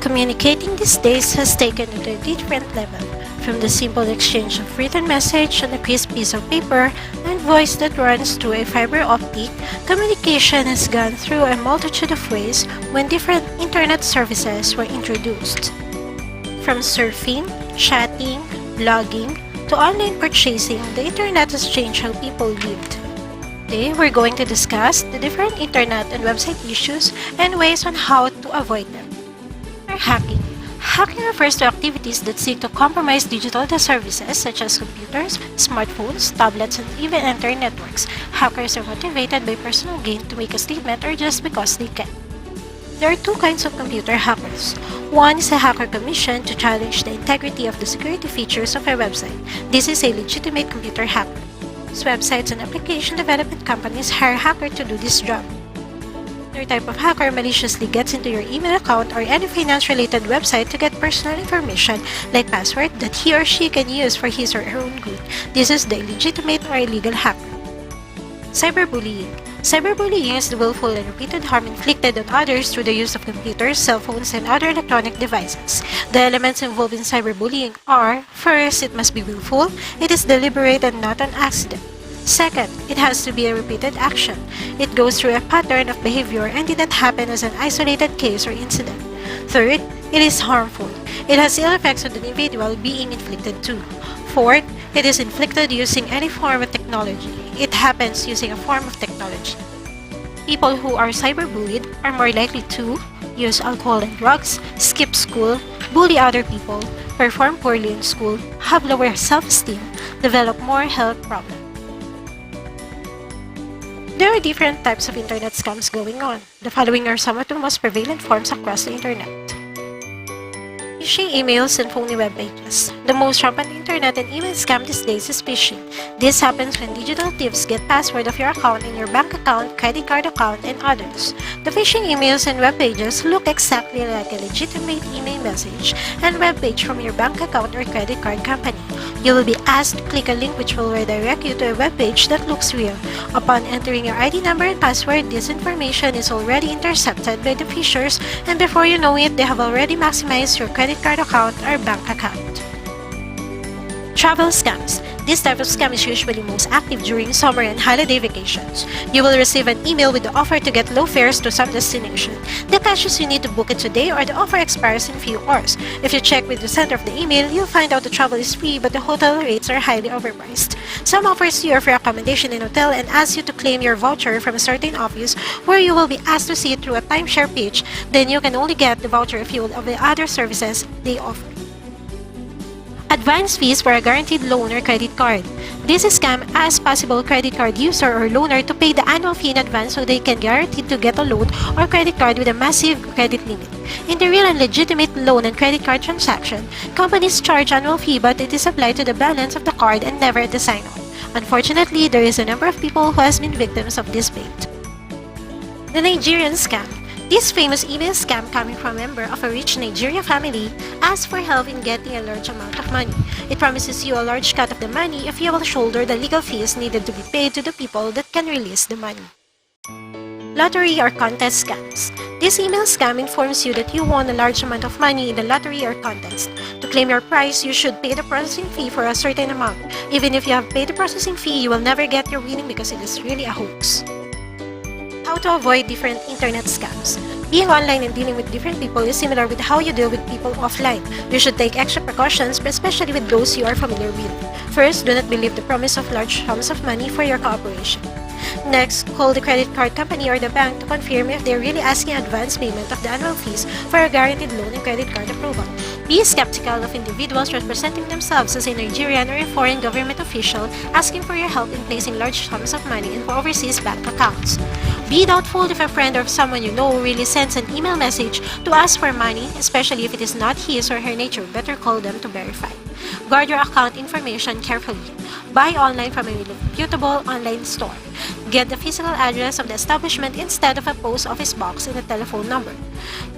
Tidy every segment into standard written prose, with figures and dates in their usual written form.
Communicating these days has taken it to a different level, from the simple exchange of written message on a crisp piece of paper and voice that runs through a fiber optic. Communication has gone through a multitude of ways when different internet services were introduced. From surfing, chatting, blogging, to online purchasing, the internet has changed how people lived. Today, we're going to discuss the different internet and website issues and ways on how to avoid them. Hacking. Hacking refers to activities that seek to compromise digital services such as computers, smartphones, tablets, and even entire networks. Hackers are motivated by personal gain to make a statement or just because they can. There are two kinds of computer hackers. One is a hacker commissioned to challenge the integrity of the security features of a website. This is a legitimate computer hacker. These websites and application development companies hire hackers to do this job. Another type of hacker maliciously gets into your email account or any finance-related website to get personal information like password that he or she can use for his or her own good. This is the illegitimate or illegal hacker. Cyberbullying. Cyberbullying is the willful and repeated harm inflicted on others through the use of computers, cell phones, and other electronic devices. The elements involved in cyberbullying are: first, it must be willful. It is deliberate and not an accident. Second, it has to be a repeated action. It goes through a pattern of behavior and did not happen as an isolated case or incident. Third, it is harmful. It has ill effects on the individual being inflicted to. Fourth, it is inflicted using any form of technology. It happens using a form of technology. People who are cyberbullied are more likely to use alcohol and drugs, skip school, bully other people, perform poorly in school, have lower self-esteem, develop more health problems. There are different types of internet scams going on. The following are some of the most prevalent forms across the internet. Phishing emails and phony web pages. The most rampant internet and email scam these days is phishing. This happens when digital thieves get password of your account in your bank account, credit card account, and others. The phishing emails and web pages look exactly like a legitimate email message and web page from your bank account or credit card company. You will be asked to click a link which will redirect you to a web page that looks real. Upon entering your ID number and password, this information is already intercepted by the phishers, and before you know it, they have already maximized your credit card account or bank account. Travel scams. This type of scam is usually most active during summer and holiday vacations. You will receive an email with the offer to get low fares to some destination. The catch is you need to book it today or the offer expires in few hours. If you check with the sender of the email, you'll find out the travel is free but the hotel rates are highly overpriced. Some offers you free accommodation in hotel and ask you to claim your voucher from a certain office where you will be asked to see it through a timeshare page. Then you can only get the voucher if you will of the other services they offer. Advance fees for a guaranteed loan or credit card. This scam asks possible credit card user or loaner to pay the annual fee in advance so they can guarantee to get a loan or credit card with a massive credit limit. In the real and legitimate loan and credit card transaction, companies charge annual fee but it is applied to the balance of the card and never at the sign-on. Unfortunately, there is a number of people who has been victims of this bait. The Nigerian scam. This famous email scam coming from a member of a rich Nigeria family asks for help in getting a large amount of money. It promises you a large cut of the money if you will shoulder the legal fees needed to be paid to the people that can release the money. Lottery or contest scams. This email scam informs you that you won a large amount of money in the lottery or contest. To claim your prize, you should pay the processing fee for a certain amount. Even if you have paid the processing fee, you will never get your winning because it is really a hoax. How to avoid different internet scams. Being online and dealing with different people is similar with how you deal with people offline. You should take extra precautions, especially with those you are familiar with. First, do not believe the promise of large sums of money for your cooperation. Next, call the credit card company or the bank to confirm if they're really asking advance payment of the annual fees for a guaranteed loan and credit card approval. Be skeptical of individuals representing themselves as a Nigerian or a foreign government official asking for your help in placing large sums of money in overseas bank accounts. Be doubtful if a friend or someone you know really sends an email message to ask for money, especially if it is not his or her nature. Better call them to verify. Guard your account information carefully. Buy online from a reputable online store. Get the physical address of the establishment instead of a post office box and a telephone number.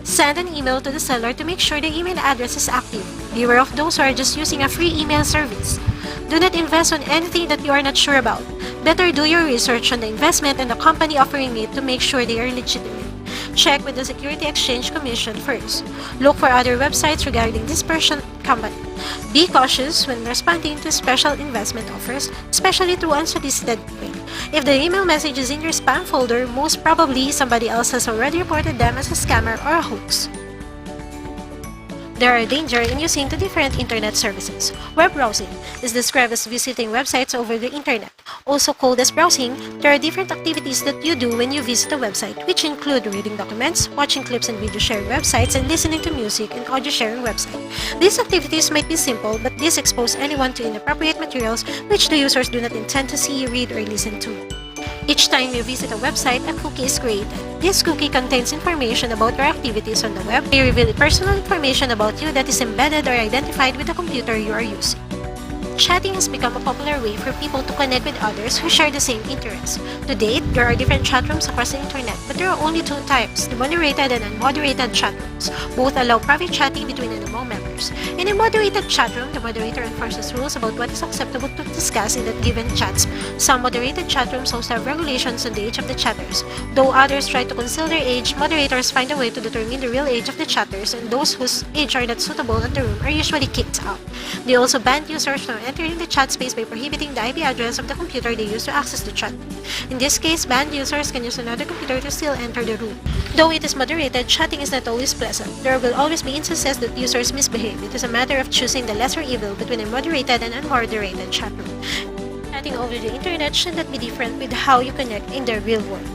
Send an email to the seller to make sure the email address is active. Beware of those who are just using a free email service. Do not invest on anything that you are not sure about. Better do your research on the investment and the company offering it to make sure they are legitimate. check with the Security Exchange Commission first. Look for other websites regarding this Persian company. Be cautious when responding to special investment offers, especially through unsolicited email. If the email message is in your spam folder, most probably somebody else has already reported them as a scammer or a hoax. There are dangers in using two different internet services. Web browsing is described as visiting websites over the internet. Also called as browsing, there are different activities that you do when you visit a website, which include reading documents, watching clips and video sharing websites, and listening to music and audio sharing websites. These activities might be simple, but these expose anyone to inappropriate materials which the users do not intend to see, read, or listen to. Each time you visit a website, a cookie is created. This cookie contains information about your activities on the web. They reveal personal information about you that is embedded or identified with the computer you are using. Chatting has become a popular way for people to connect with others who share the same interests. To date, there are different chat rooms across the internet, but there are only two types, the moderated and unmoderated chat rooms. Both allow private chatting between and among members. In a moderated chat room, the moderator enforces rules about what is acceptable to discuss in that given chats. Some moderated chat rooms also have regulations on the age of the chatters. Though others try to conceal their age, moderators find a way to determine the real age of the chatters, and those whose age are not suitable in the room are usually kicked out. They also ban users from entering the chat space by prohibiting the IP address of the computer they use to access the chat. In this case, banned users can use another computer to still enter the room. Though it is moderated, chatting is not always pleasant. There will always be instances that users misbehave. It is a matter of choosing the lesser evil between a moderated and unmoderated chat room. Chatting over the internet should not be different with how you connect in the real world.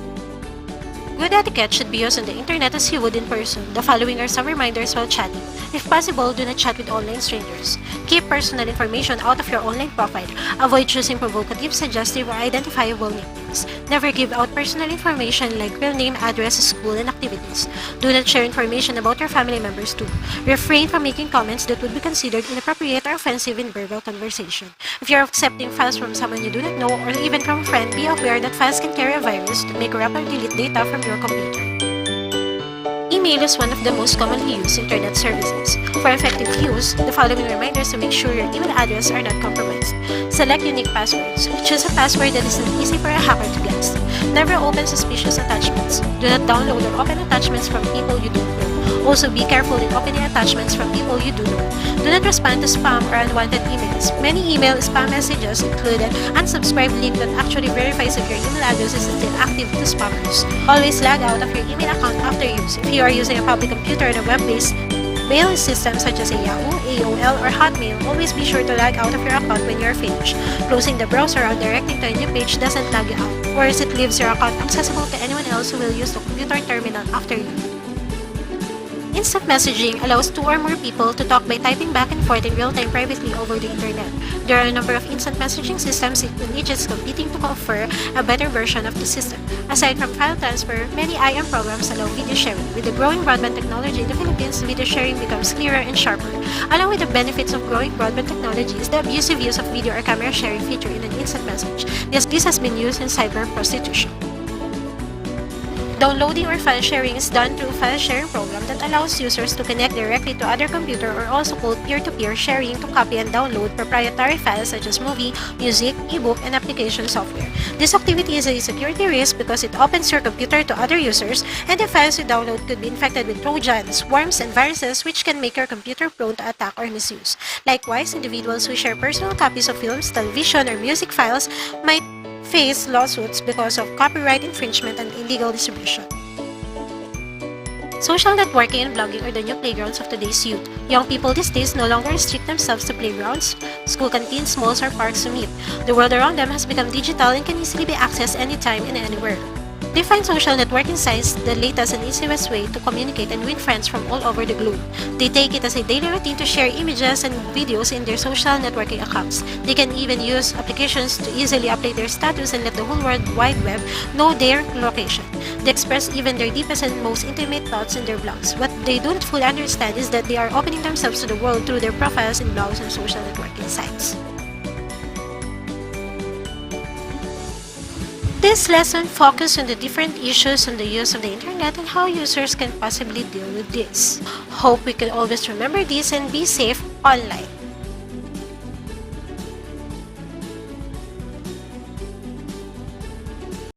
Good etiquette should be used on the internet as you would in person. The following are some reminders while chatting. If possible, do not chat with online strangers. Keep personal information out of your online profile. Avoid choosing provocative, suggestive, or identifiable nicknames. Never give out personal information like real name, address, school, and activities. Do not share information about your family members too. Refrain from making comments that would be considered inappropriate or offensive in verbal conversation. If you are accepting files from someone you do not know or even from a friend, be aware that files can carry a virus that may corrupt or delete data from your computer. Email is one of the most commonly used internet services. For effective use, the following reminders to make sure your email address are not compromised. Select unique passwords. Choose a password that is not easy for a hacker to guess. Never open suspicious attachments. Do not download or open attachments from people you don't know. Also, be careful in opening attachments from people you do know. Do not respond to spam or unwanted emails. Many email spam messages include an unsubscribe link that actually verifies if your email address is still active to spammers. Always log out of your email account after use. If you are using a public computer and a web-based mail system such as a Yahoo, AOL, or Hotmail, always be sure to log out of your account when you are finished. Closing the browser or directing to a new page doesn't log you out, whereas it leaves your account accessible to anyone else who will use the computer terminal after you. Instant messaging allows two or more people to talk by typing back and forth in real time privately over the internet. There are a number of instant messaging systems and each is competing to offer a better version of the system. Aside from file transfer, many IM programs allow video sharing. With the growing broadband technology in the Philippines, video sharing becomes clearer and sharper. Along with the benefits of growing broadband technology is the abusive use of video or camera sharing feature in an instant message. This has been used in cyber prostitution. Downloading or file sharing is done through a file sharing program that allows users to connect directly to other computer or also called peer-to-peer sharing to copy and download proprietary files such as movie, music, ebook, and application software. This activity is a security risk because it opens your computer to other users and the files you download could be infected with trojans, worms, and viruses which can make your computer prone to attack or misuse. Likewise, individuals who share personal copies of films, television, or music files might face lawsuits because of copyright infringement and illegal distribution. Social networking and blogging are the new playgrounds of today's youth. Young people these days no longer restrict themselves to playgrounds, school canteens, malls, or parks to meet. The world around them has become digital and can easily be accessed anytime and anywhere. They find social networking sites the latest and easiest way to communicate and win friends from all over the globe. They take it as a daily routine to share images and videos in their social networking accounts. They can even use applications to easily update their status and let the whole World Wide Web know their location. They express even their deepest and most intimate thoughts in their blogs. What they don't fully understand is that they are opening themselves to the world through their profiles in blogs and social networking sites. This lesson focused on the different issues on the use of the internet and how users can possibly deal with this. Hope we can always remember this and be safe online.